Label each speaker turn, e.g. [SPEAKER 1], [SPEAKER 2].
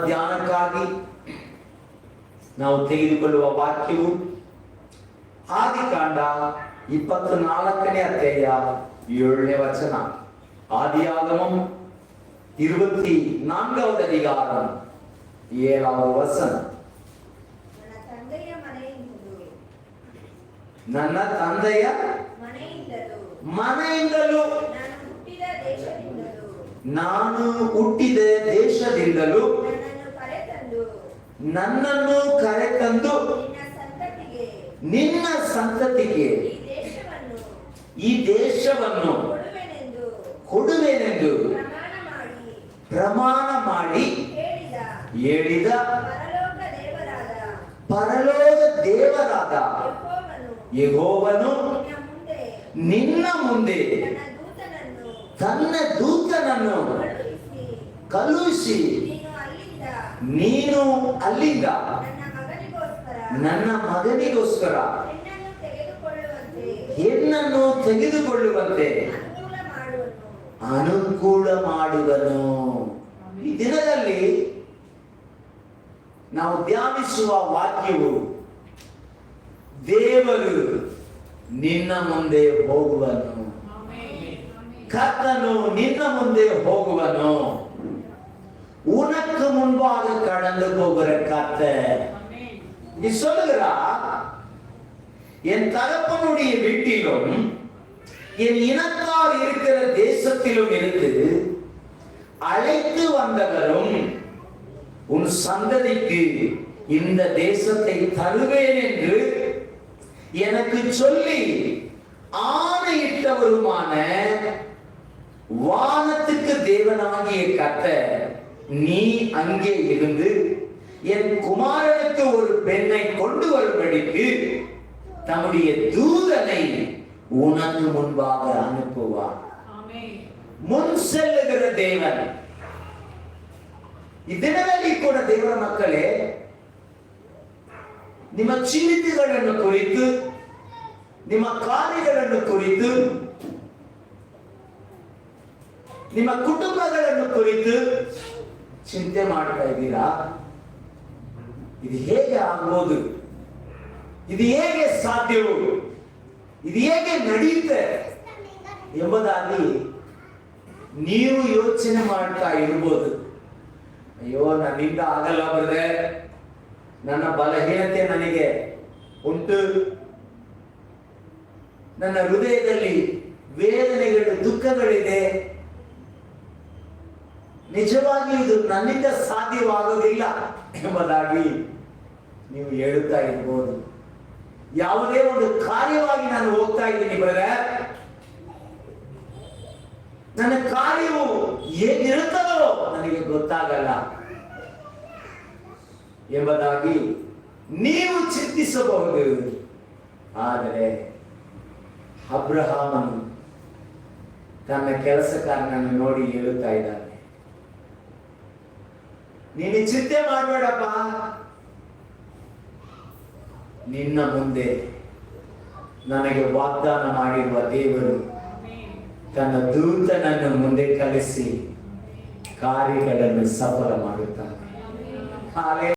[SPEAKER 1] ಧ್ಯಾನಕ್ಕಾಗಿ ನಾವು ತೆಗೆದುಕೊಳ್ಳುವ ವಾಕ್ಯವು ಆದಿಕಾಂಡ 24ನೇ ಅಧ್ಯಾಯ 7ನೇ ವಚನ. ஆதியாகமம் 24வது அதிகாரம் 7வது வசனம். ನನ್ನ ತಂದೆಯ ಮನೆಯಿಂದಲೂ ನಾನು ಹುಟ್ಟಿದ ದೇಶದಿಂದಲೂ ನನ್ನನ್ನು ಕರೆತಂದು ನಿನ್ನ ಸಂತತಿಗೆ ಈ ದೇಶವನ್ನು ಕೊಡುವೆನೆಂದು ಪ್ರಮಾಣ ಮಾಡಿ ಹೇಳಿದ ಪರಲೋಕ ದೇವರಾದ ಯೆಹೋವನು ನಿನ್ನ ಮುಂದೆ ತನ್ನ ದೂತನನ್ನು ಕಳುಹಿಸಿ ನೀನು ಅಲ್ಲಿಂದ ನನ್ನ ಮಗನಿಗೋಸ್ಕರ ಹೆಣ್ಣನ್ನು ತೆಗೆದುಕೊಳ್ಳುವಂತೆ ಅನುಕೂಲ ಮಾಡುವನು. ಈ ದಿನದಲ್ಲಿ ನಾವು ಧ್ಯಾನಿಸುವ ವಾಕ್ಯವು ದೇವರು ನಿನ್ನ ಮುಂದೆ ಹೋಗುವನು, ಕರ್ತನು ನಿನ್ನ ಮುಂದೆ ಹೋಗುವನು. உனக்கு முன்பாக கடந்து போகிற கர்த்தர். நீ சொல்லுகிறா, என் தகப்பனுடைய வீட்டிலும் என் இனத்தார் இருக்கிற தேசத்திலும் இருந்து அழைத்து வந்தவரும் உன் சந்ததிக்கு இந்த தேசத்தை தருவேன் என்று எனக்கு சொல்லி ஆணையிட்டவருமான வானத்துக்கு தேவனாகிய கர்த்தர், நீ அங்கே இருந்து என் குமாரனுக்கு ஒரு பெண்ணை கொண்டு வரும்படிக்கு தம்முடைய தூதனை உனக்கு முன்பாக அனுப்புவார். முன் செல்லுகிற ದೇವನ್. ಈ ದಿನದಲ್ಲಿ ಕೂಡ ದೇವರ ಮಕ್ಕಳೇ, ನಿಮ್ಮ ಚಿಂತೆಗಳನ್ನು ಕುರಿತು, ನಿಮ್ಮ ಕಾರ್ಯಗಳನ್ನು ಕುರಿತು, ನಿಮ್ಮ ಕುಟುಂಬಗಳನ್ನು ಕುರಿತು ಚಿಂತೆ ಮಾಡ್ತಾ ಇದ್ದೀರಾ? ಇದು ಹೇಗೆ ಆಗ್ಬೋದು? ಇದು ಹೇಗೆ ಸಾಧ್ಯವು? ಇದು ಹೇಗೆ ನಡೆಯುತ್ತೆ ಎಂಬುದಾಗಿ ನೀವು ಯೋಚನೆ ಮಾಡ್ತಾ ಇರ್ಬೋದು. ಅಯ್ಯೋ, ನನ್ನಿಂದ ಆಗಲ್ಲ ಬರದೆ, ನನ್ನ ಬಲಹೀನತೆ ನನಗೆ ಉಂಟು, ನನ್ನ ಹೃದಯದಲ್ಲಿ ವೇದನೆಗಳು, ದುಃಖಗಳಿದೆ, ನಿಜವಾಗಿ ಇದು ನನ್ನಿಂದ ಸಾಧ್ಯವಾಗುವುದಿಲ್ಲ ಎಂಬುದಾಗಿ ನೀವು ಹೇಳುತ್ತಾ ಇರ್ಬೋದು. ಯಾವುದೇ ಒಂದು ಕಾರ್ಯವಾಗಿ ನಾನು ಹೋಗ್ತಾ ಇದ್ದೀನಿ ಬ್ರದರ್, ನನ್ನ ಕಾರ್ಯವು ಹೇಗಿರುತ್ತದೋ ನನಗೆ ಗೊತ್ತಾಗಲ್ಲ ಎಂಬುದಾಗಿ ನೀವು ಚಿಂತಿಸಬಹುದು. ಆದರೆ ಅಬ್ರಹಾಮನು ತನ್ನ ಕೆಲಸಕಾರನನ್ನು ನೋಡಿ ಹೇಳುತ್ತಾ ಇದ್ದಾನೆ, ನೀನು ಚಿಂತೆ ಮಾಡಬೇಡಪ್ಪ, ನಿನ್ನ ಮುಂದೆ ನನಗೆ ವಾಗ್ದಾನ ಮಾಡಿರುವ ದೇವರು ತನ್ನ ದೂತನನ್ನು ಮುಂದೆ ಕಳಿಸಿ ಕಾರ್ಯಗಳನ್ನು ಸಫಲ ಮಾಡುತ್ತಾನೆ.